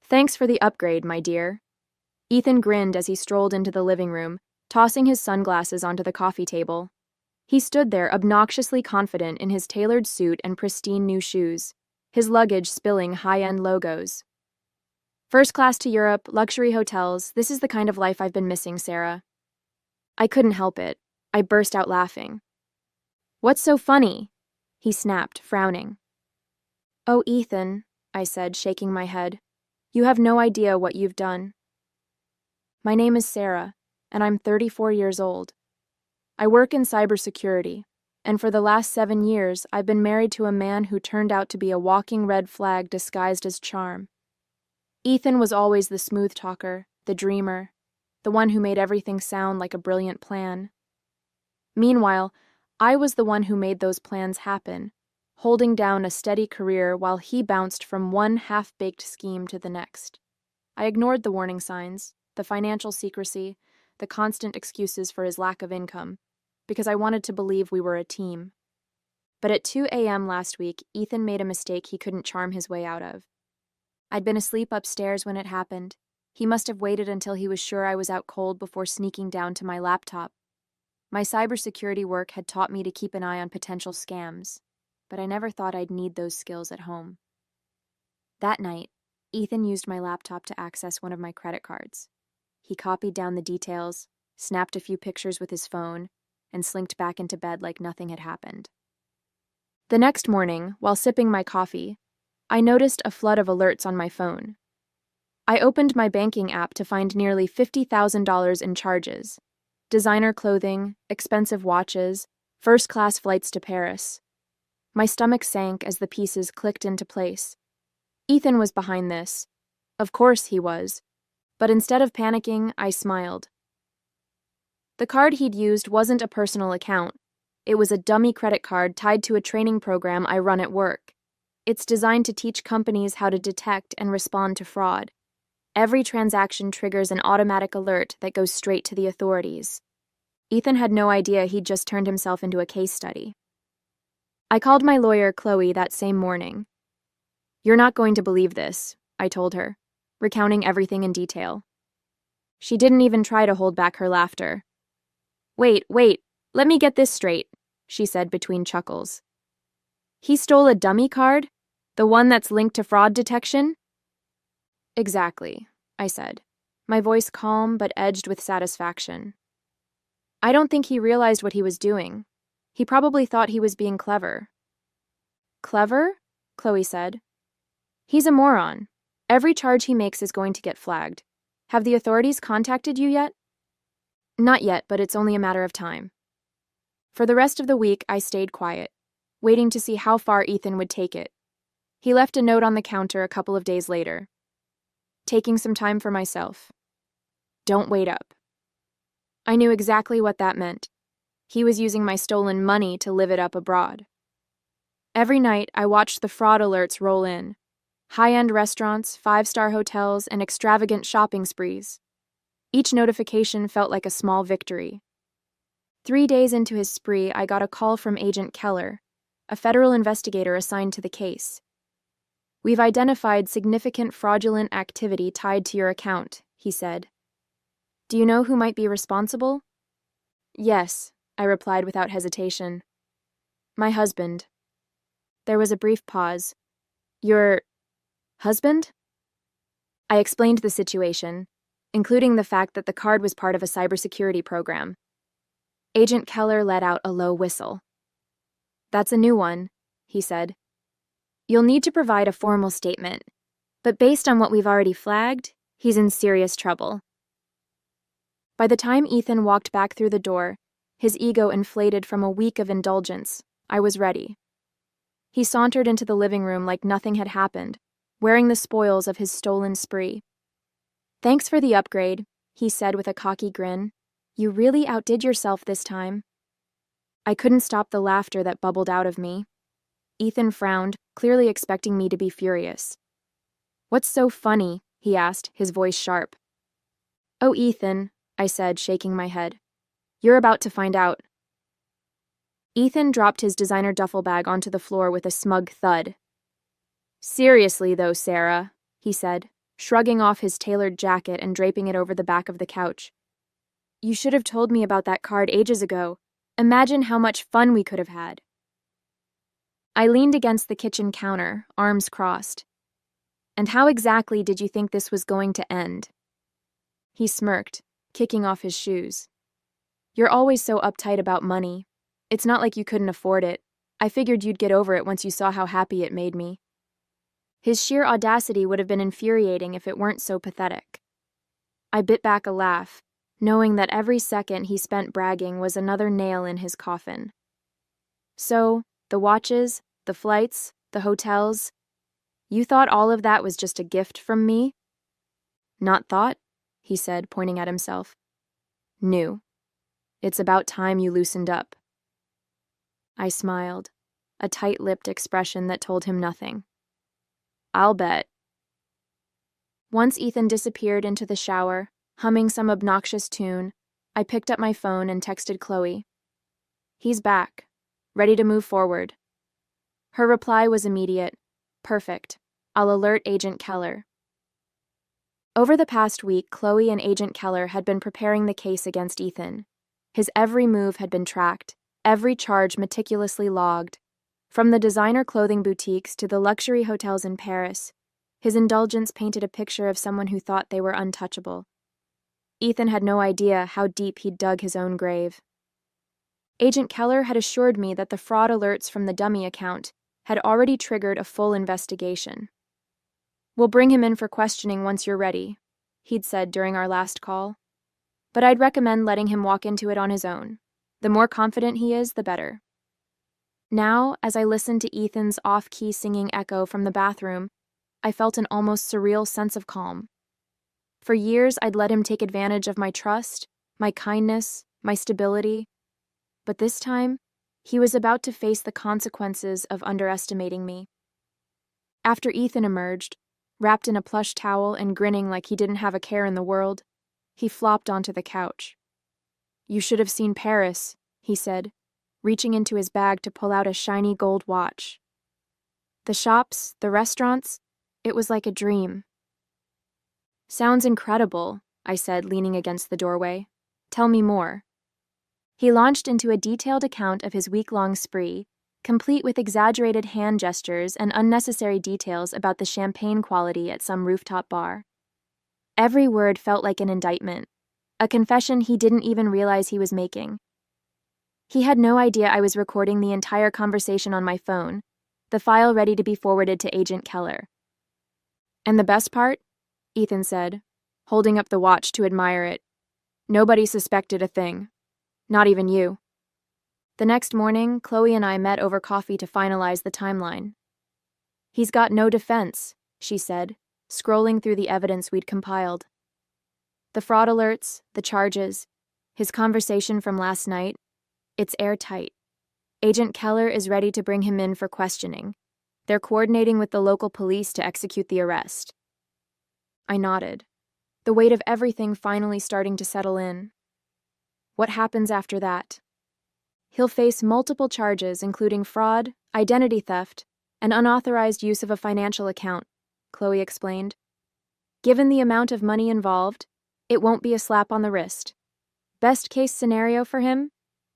Thanks for the upgrade, my dear. Ethan grinned as he strolled into the living room, tossing his sunglasses onto the coffee table. He stood there obnoxiously confident in his tailored suit and pristine new shoes, his luggage spilling high-end logos. First class to Europe, luxury hotels, this is the kind of life I've been missing, Sarah. I couldn't help it. I burst out laughing. What's so funny? He snapped, frowning. Oh, Ethan, I said, shaking my head. You have no idea what you've done. My name is Sarah, and I'm 34 years old. I work in cybersecurity, and for the last 7 years, I've been married to a man who turned out to be a walking red flag disguised as charm. Ethan was always the smooth talker, the dreamer, the one who made everything sound like a brilliant plan. Meanwhile, I was the one who made those plans happen, holding down a steady career while he bounced from one half-baked scheme to the next. I ignored the warning signs, the financial secrecy, the constant excuses for his lack of income, because I wanted to believe we were a team. But at 2 a.m. last week, Ethan made a mistake he couldn't charm his way out of. I'd been asleep upstairs when it happened. He must have waited until he was sure I was out cold before sneaking down to my laptop. My cybersecurity work had taught me to keep an eye on potential scams, but I never thought I'd need those skills at home. That night, Ethan used my laptop to access one of my credit cards. He copied down the details, snapped a few pictures with his phone, and slinked back into bed like nothing had happened. The next morning, while sipping my coffee, I noticed a flood of alerts on my phone. I opened my banking app to find nearly $50,000 in charges: designer clothing, expensive watches, first-class flights to Paris. My stomach sank as the pieces clicked into place. Ethan was behind this. Of course he was. But instead of panicking, I smiled. The card he'd used wasn't a personal account. It was a dummy credit card tied to a training program I run at work. It's designed to teach companies how to detect and respond to fraud. Every transaction triggers an automatic alert that goes straight to the authorities. Ethan had no idea he'd just turned himself into a case study. I called my lawyer, Chloe, that same morning. You're not going to believe this, I told her, recounting everything in detail. She didn't even try to hold back her laughter. Wait, let me get this straight, she said between chuckles. He stole a dummy card? The one that's linked to fraud detection? Exactly, I said, my voice calm but edged with satisfaction. I don't think he realized what he was doing. He probably thought he was being clever. Clever? Chloe said. He's a moron. Every charge he makes is going to get flagged. Have the authorities contacted you yet? Not yet, but it's only a matter of time. For the rest of the week, I stayed quiet, waiting to see how far Ethan would take it. He left a note on the counter a couple of days later. Taking some time for myself. Don't wait up. I knew exactly what that meant. He was using my stolen money to live it up abroad. Every night, I watched the fraud alerts roll in. High-end restaurants, 5-star hotels, and extravagant shopping sprees. Each notification felt like a small victory. 3 days into his spree, I got a call from Agent Keller, a federal investigator assigned to the case. We've identified significant fraudulent activity tied to your account, he said. Do you know who might be responsible? Yes, I replied without hesitation. My husband. There was a brief pause. Your husband? I explained the situation, including the fact that the card was part of a cybersecurity program. Agent Keller let out a low whistle. That's a new one, he said. You'll need to provide a formal statement, but based on what we've already flagged, he's in serious trouble. By the time Ethan walked back through the door, his ego inflated from a week of indulgence, I was ready. He sauntered into the living room like nothing had happened, wearing the spoils of his stolen spree. Thanks for the upgrade, he said with a cocky grin. You really outdid yourself this time. I couldn't stop the laughter that bubbled out of me. Ethan frowned, clearly expecting me to be furious. What's so funny? He asked, his voice sharp. Oh, Ethan, I said, shaking my head. You're about to find out. Ethan dropped his designer duffel bag onto the floor with a smug thud. Seriously, though, Sarah, he said, shrugging off his tailored jacket and draping it over the back of the couch. "You should have told me about that card ages ago. Imagine how much fun we could have had." I leaned against the kitchen counter, arms crossed. "And how exactly did you think this was going to end?" He smirked, kicking off his shoes. "You're always so uptight about money. It's not like you couldn't afford it. I figured you'd get over it once you saw how happy it made me." His sheer audacity would have been infuriating if it weren't so pathetic. I bit back a laugh, knowing that every second he spent bragging was another nail in his coffin. "So, the watches, the flights, the hotels, you thought all of that was just a gift from me?" "Not thought," he said, pointing at himself. "Knew. It's about time you loosened up." I smiled, a tight-lipped expression that told him nothing. "I'll bet." Once Ethan disappeared into the shower, humming some obnoxious tune, I picked up my phone and texted Chloe. "He's back. Ready to move forward." Her reply was immediate. "Perfect. I'll alert Agent Keller." Over the past week, Chloe and Agent Keller had been preparing the case against Ethan. His every move had been tracked, every charge meticulously logged. From the designer clothing boutiques to the luxury hotels in Paris, his indulgence painted a picture of someone who thought they were untouchable. Ethan had no idea how deep he'd dug his own grave. Agent Keller had assured me that the fraud alerts from the dummy account had already triggered a full investigation. "We'll bring him in for questioning once you're ready," he'd said during our last call. "But I'd recommend letting him walk into it on his own. The more confident he is, the better." Now, as I listened to Ethan's off-key singing echo from the bathroom, I felt an almost surreal sense of calm. For years, I'd let him take advantage of my trust, my kindness, my stability. But this time, he was about to face the consequences of underestimating me. After Ethan emerged, wrapped in a plush towel and grinning like he didn't have a care in the world, he flopped onto the couch. "You should have seen Paris," he said, reaching into his bag to pull out a shiny gold watch. "The shops, the restaurants, it was like a dream." "Sounds incredible," I said, leaning against the doorway. "Tell me more." He launched into a detailed account of his week-long spree, complete with exaggerated hand gestures and unnecessary details about the champagne quality at some rooftop bar. Every word felt like an indictment, a confession he didn't even realize he was making. He had no idea I was recording the entire conversation on my phone, the file ready to be forwarded to Agent Keller. "And the best part?" Ethan said, holding up the watch to admire it. "Nobody suspected a thing. Not even you." The next morning, Chloe and I met over coffee to finalize the timeline. "He's got no defense," she said, scrolling through the evidence we'd compiled. "The fraud alerts, the charges, his conversation from last night, it's airtight. Agent Keller is ready to bring him in for questioning. They're coordinating with the local police to execute the arrest." I nodded, the weight of everything finally starting to settle in. "What happens after that?" "He'll face multiple charges, including fraud, identity theft, and unauthorized use of a financial account," Chloe explained. "Given the amount of money involved, it won't be a slap on the wrist. Best case scenario for him?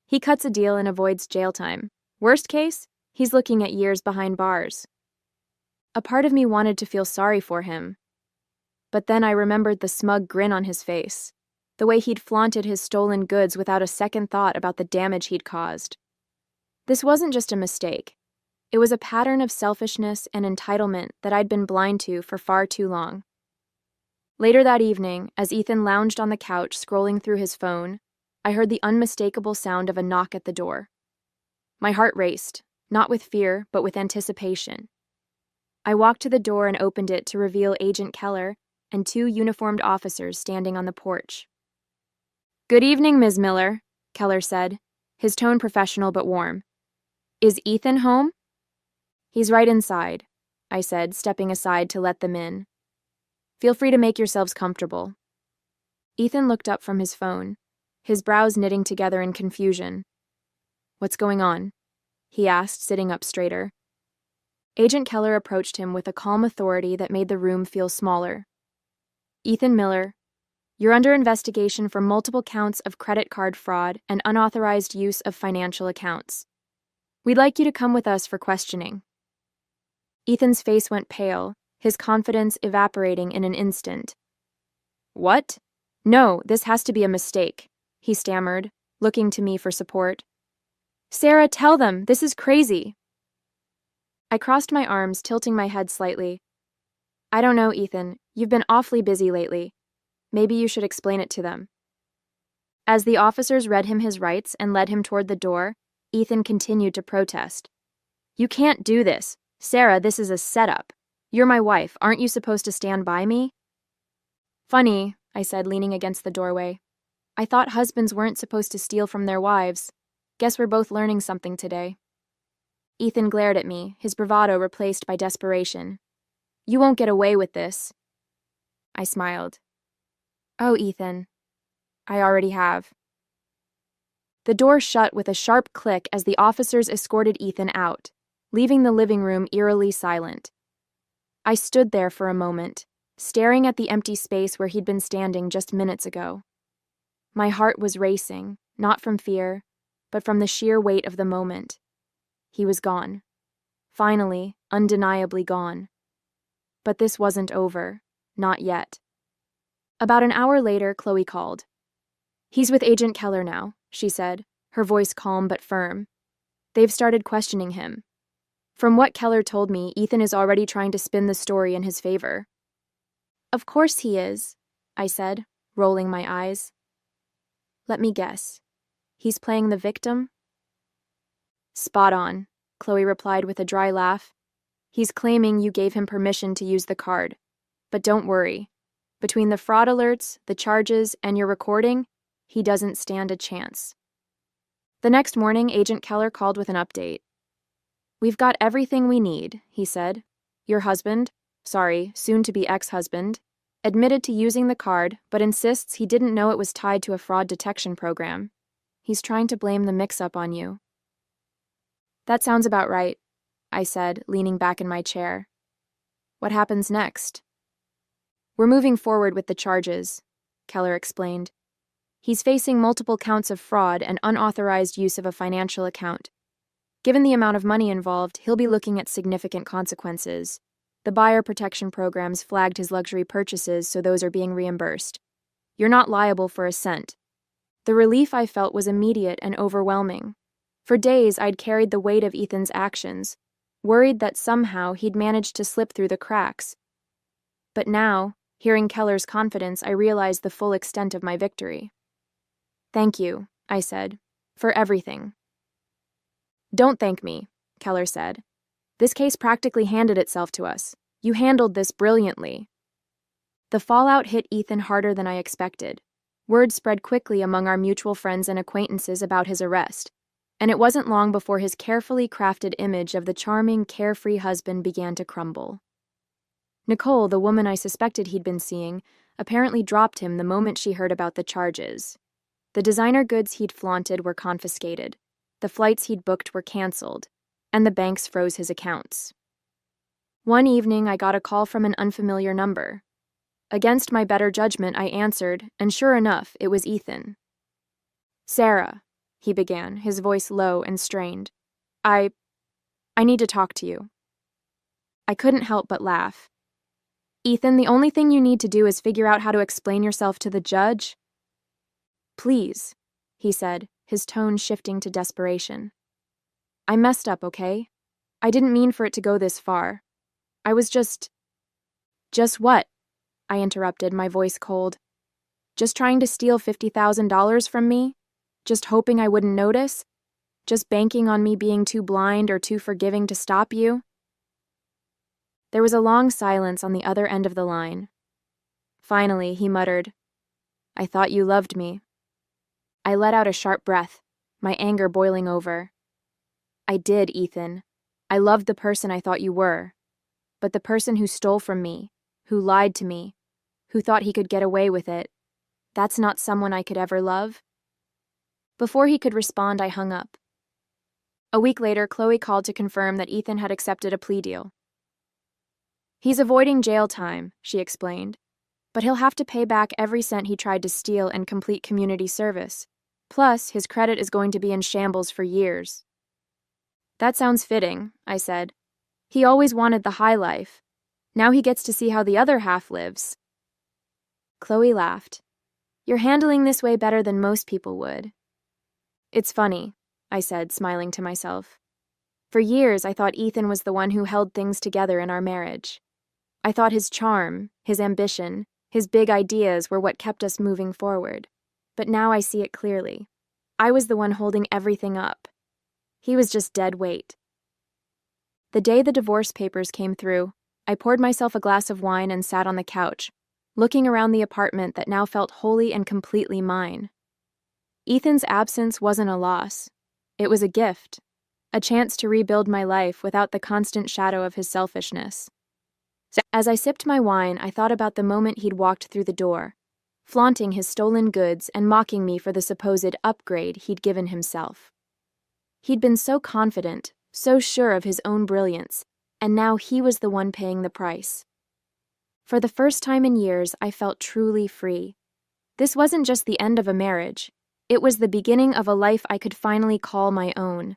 He cuts a deal and avoids jail time. Worst case? He's looking at years behind bars." A part of me wanted to feel sorry for him. But then I remembered the smug grin on his face, the way he'd flaunted his stolen goods without a second thought about the damage he'd caused. This wasn't just a mistake. It was a pattern of selfishness and entitlement that I'd been blind to for far too long. Later that evening, as Ethan lounged on the couch scrolling through his phone, I heard the unmistakable sound of a knock at the door. My heart raced, not with fear, but with anticipation. I walked to the door and opened it to reveal Agent Keller and two uniformed officers standing on the porch. "Good evening, Ms. Miller," Keller said, his tone professional but warm. "Is Ethan home?" "He's right inside," I said, stepping aside to let them in. "Feel free to make yourselves comfortable." Ethan looked up from his phone, his brows knitting together in confusion. "What's going on?" he asked, sitting up straighter. Agent Keller approached him with a calm authority that made the room feel smaller. Ethan Miller, you're under investigation for multiple counts of credit card fraud and unauthorized use of financial accounts. We'd like you to come with us for questioning. Ethan's face went pale, his confidence evaporating in an instant. What? No, this has to be a mistake, he stammered, looking to me for support. Sarah, tell them, this is crazy. I crossed my arms, tilting my head slightly. I don't know, Ethan. You've been awfully busy lately. Maybe you should explain it to them. As the officers read him his rights and led him toward the door, Ethan continued to protest. You can't do this. Sarah, this is a setup. You're my wife. Aren't you supposed to stand by me? Funny, I said, leaning against the doorway. I thought husbands weren't supposed to steal from their wives. Guess we're both learning something today. Ethan glared at me, his bravado replaced by desperation. You won't get away with this. I smiled. Oh, Ethan. I already have. The door shut with a sharp click as the officers escorted Ethan out, leaving the living room eerily silent. I stood there for a moment, staring at the empty space where he'd been standing just minutes ago. My heart was racing, not from fear, but from the sheer weight of the moment. He was gone. Finally, undeniably gone. But this wasn't over. Not yet. About an hour later, Chloe called. He's with Agent Keller now, she said, her voice calm but firm. They've started questioning him. From what Keller told me, Ethan is already trying to spin the story in his favor. Of course he is, I said, rolling my eyes. Let me guess. He's playing the victim? Spot on, Chloe replied with a dry laugh. He's claiming you gave him permission to use the card. But don't worry. Between the fraud alerts, the charges, and your recording, he doesn't stand a chance. The next morning, Agent Keller called with an update. We've got everything we need, he said. Your husband, soon-to-be ex-husband, admitted to using the card, but insists he didn't know it was tied to a fraud detection program. He's trying to blame the mix-up on you. That sounds about right, I said, leaning back in my chair. What happens next? We're moving forward with the charges, Keller explained. He's facing multiple counts of fraud and unauthorized use of a financial account. Given the amount of money involved, he'll be looking at significant consequences. The buyer protection programs flagged his luxury purchases, so those are being reimbursed. You're not liable for a cent. The relief I felt was immediate and overwhelming. For days, I'd carried the weight of Ethan's actions, worried that somehow he'd managed to slip through the cracks. But now, hearing Keller's confidence, I realized the full extent of my victory. Thank you, I said, for everything. Don't thank me, Keller said. This case practically handed itself to us. You handled this brilliantly. The fallout hit Ethan harder than I expected. Word spread quickly among our mutual friends and acquaintances about his arrest, and it wasn't long before his carefully crafted image of the charming, carefree husband began to crumble. Nicole, the woman I suspected he'd been seeing, apparently dropped him the moment she heard about the charges. The designer goods he'd flaunted were confiscated, the flights he'd booked were canceled, and the banks froze his accounts. One evening, I got a call from an unfamiliar number. Against my better judgment, I answered, and sure enough, it was Ethan. Sarah, he began, his voice low and strained. I need to talk to you. I couldn't help but laugh. Ethan, the only thing you need to do is figure out how to explain yourself to the judge. Please, he said, his tone shifting to desperation. I messed up, okay? I didn't mean for it to go this far. I was just what? I interrupted, my voice cold. Just trying to steal $50,000 from me? Just hoping I wouldn't notice? Just banking on me being too blind or too forgiving to stop you? There was a long silence on the other end of the line. Finally, he muttered, I thought you loved me. I let out a sharp breath, my anger boiling over. I did, Ethan. I loved the person I thought you were. But the person who stole from me, who lied to me, who thought he could get away with it, that's not someone I could ever love. Before he could respond, I hung up. A week later, Chloe called to confirm that Ethan had accepted a plea deal. He's avoiding jail time, she explained. But he'll have to pay back every cent he tried to steal and complete community service. Plus, his credit is going to be in shambles for years. That sounds fitting, I said. He always wanted the high life. Now he gets to see how the other half lives. Chloe laughed. You're handling this way better than most people would. It's funny, I said, smiling to myself. For years, I thought Ethan was the one who held things together in our marriage. I thought his charm, his ambition, his big ideas were what kept us moving forward. But now I see it clearly. I was the one holding everything up. He was just dead weight. The day the divorce papers came through, I poured myself a glass of wine and sat on the couch, looking around the apartment that now felt wholly and completely mine. Ethan's absence wasn't a loss. It was a gift, a chance to rebuild my life without the constant shadow of his selfishness. As I sipped my wine, I thought about the moment he'd walked through the door, flaunting his stolen goods and mocking me for the supposed upgrade he'd given himself. He'd been so confident, so sure of his own brilliance, and now he was the one paying the price. For the first time in years, I felt truly free. This wasn't just the end of a marriage. It was the beginning of a life I could finally call my own.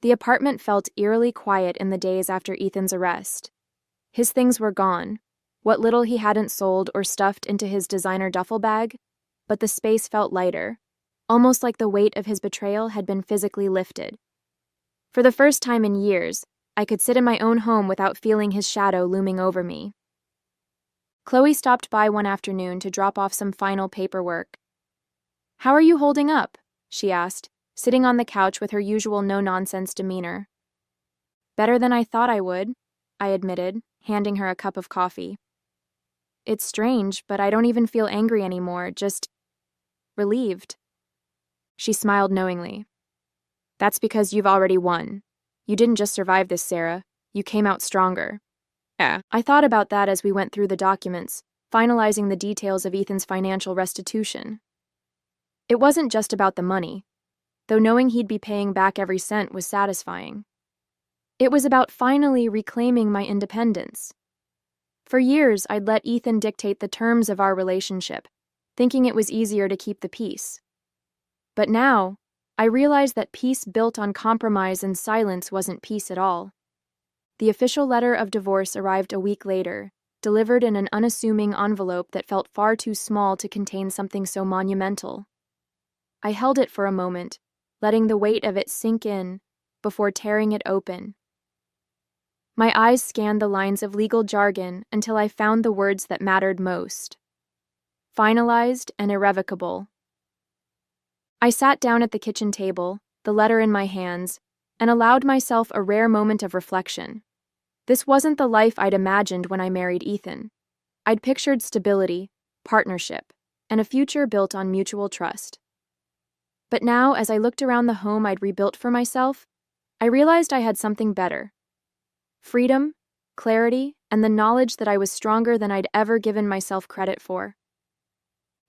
The apartment felt eerily quiet in the days after Ethan's arrest. His things were gone, what little he hadn't sold or stuffed into his designer duffel bag, but the space felt lighter, almost like the weight of his betrayal had been physically lifted. For the first time in years, I could sit in my own home without feeling his shadow looming over me. Chloe stopped by one afternoon to drop off some final paperwork. "How are you holding up?" she asked, sitting on the couch with her usual no-nonsense demeanor. "Better than I thought I would," I admitted, handing her a cup of coffee. "It's strange, but I don't even feel angry anymore, just relieved." She smiled knowingly. "That's because you've already won. You didn't just survive this, Sarah. You came out stronger." Yeah. I thought about that as we went through the documents, finalizing the details of Ethan's financial restitution. It wasn't just about the money, though knowing he'd be paying back every cent was satisfying. It was about finally reclaiming my independence. For years, I'd let Ethan dictate the terms of our relationship, thinking it was easier to keep the peace. But now, I realized that peace built on compromise and silence wasn't peace at all. The official letter of divorce arrived a week later, delivered in an unassuming envelope that felt far too small to contain something so monumental. I held it for a moment, letting the weight of it sink in, before tearing it open. My eyes scanned the lines of legal jargon until I found the words that mattered most. Finalized and irrevocable. I sat down at the kitchen table, the letter in my hands, and allowed myself a rare moment of reflection. This wasn't the life I'd imagined when I married Ethan. I'd pictured stability, partnership, and a future built on mutual trust. But now, as I looked around the home I'd rebuilt for myself, I realized I had something better. Freedom, clarity, and the knowledge that I was stronger than I'd ever given myself credit for.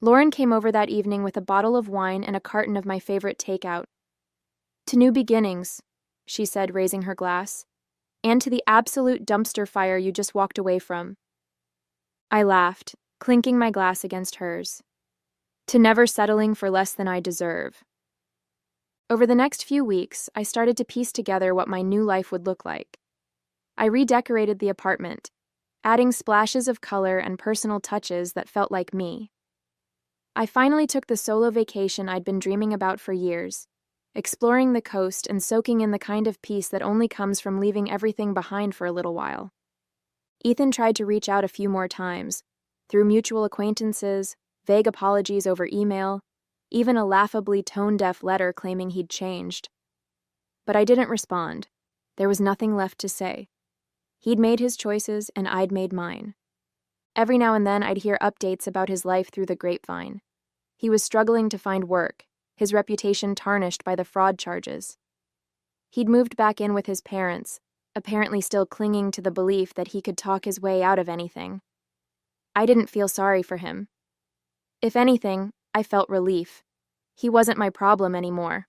Lauren came over that evening with a bottle of wine and a carton of my favorite takeout. "To new beginnings," she said, raising her glass, "and to the absolute dumpster fire you just walked away from." I laughed, clinking my glass against hers. "To never settling for less than I deserve." Over the next few weeks, I started to piece together what my new life would look like. I redecorated the apartment, adding splashes of color and personal touches that felt like me. I finally took the solo vacation I'd been dreaming about for years, exploring the coast and soaking in the kind of peace that only comes from leaving everything behind for a little while. Ethan tried to reach out a few more times, through mutual acquaintances, vague apologies over email, even a laughably tone-deaf letter claiming he'd changed. But I didn't respond. There was nothing left to say. He'd made his choices, and I'd made mine. Every now and then I'd hear updates about his life through the grapevine. He was struggling to find work, his reputation tarnished by the fraud charges. He'd moved back in with his parents, apparently still clinging to the belief that he could talk his way out of anything. I didn't feel sorry for him. If anything, I felt relief. He wasn't my problem anymore.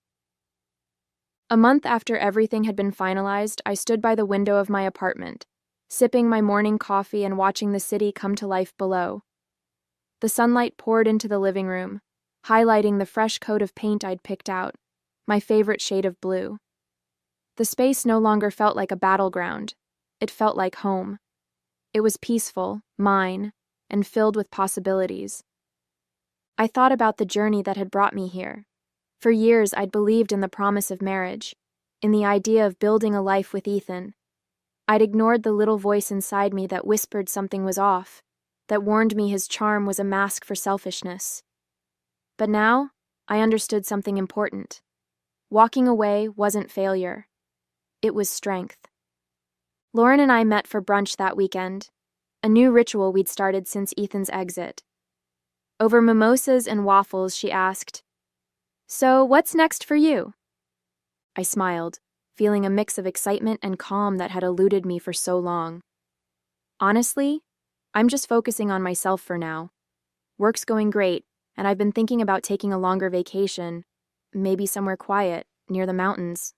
A month after everything had been finalized, I stood by the window of my apartment, sipping my morning coffee and watching the city come to life below. The sunlight poured into the living room, highlighting the fresh coat of paint I'd picked out, my favorite shade of blue. The space no longer felt like a battleground. It felt like home. It was peaceful, mine, and filled with possibilities. I thought about the journey that had brought me here. For years, I'd believed in the promise of marriage, in the idea of building a life with Ethan. I'd ignored the little voice inside me that whispered something was off, that warned me his charm was a mask for selfishness. But now, I understood something important. Walking away wasn't failure. It was strength. Lauren and I met for brunch that weekend, a new ritual we'd started since Ethan's exit. Over mimosas and waffles, she asked, "So, what's next for you?" I smiled, feeling a mix of excitement and calm that had eluded me for so long. Honestly, I'm just focusing on myself for now. Work's going great, and I've been thinking about taking a longer vacation, maybe somewhere quiet, near the mountains.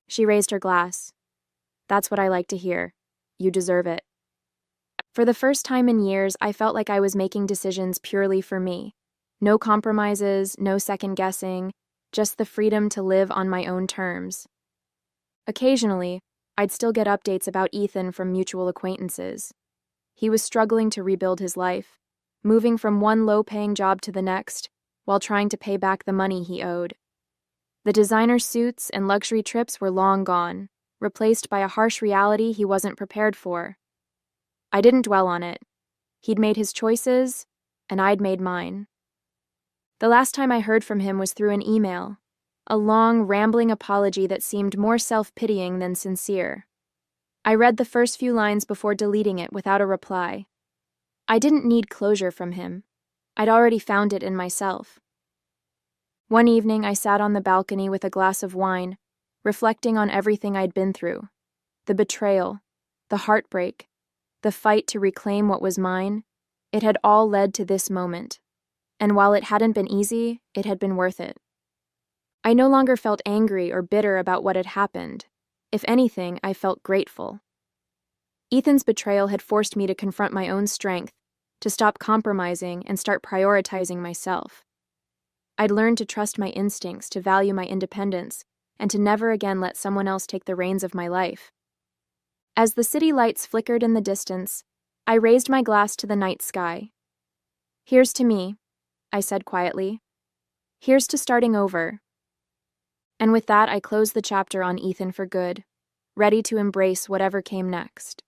She raised her glass. "That's what I like to hear. You deserve it." For the first time in years, I felt like I was making decisions purely for me. No compromises, no second guessing, just the freedom to live on my own terms. Occasionally, I'd still get updates about Ethan from mutual acquaintances. He was struggling to rebuild his life, moving from one low-paying job to the next, while trying to pay back the money he owed. The designer suits and luxury trips were long gone, replaced by a harsh reality he wasn't prepared for. I didn't dwell on it. He'd made his choices, and I'd made mine. The last time I heard from him was through an email, a long, rambling apology that seemed more self-pitying than sincere. I read the first few lines before deleting it without a reply. I didn't need closure from him. I'd already found it in myself. One evening, I sat on the balcony with a glass of wine, reflecting on everything I'd been through. The betrayal, the heartbreak, the fight to reclaim what was mine. It had all led to this moment. And while it hadn't been easy, it had been worth it. I no longer felt angry or bitter about what had happened. If anything, I felt grateful. Ethan's betrayal had forced me to confront my own strength, to stop compromising and start prioritizing myself. I'd learned to trust my instincts, to value my independence, and to never again let someone else take the reins of my life. As the city lights flickered in the distance, I raised my glass to the night sky. "Here's to me," I said quietly. "Here's to starting over." And with that, I closed the chapter on Ethan for good, ready to embrace whatever came next.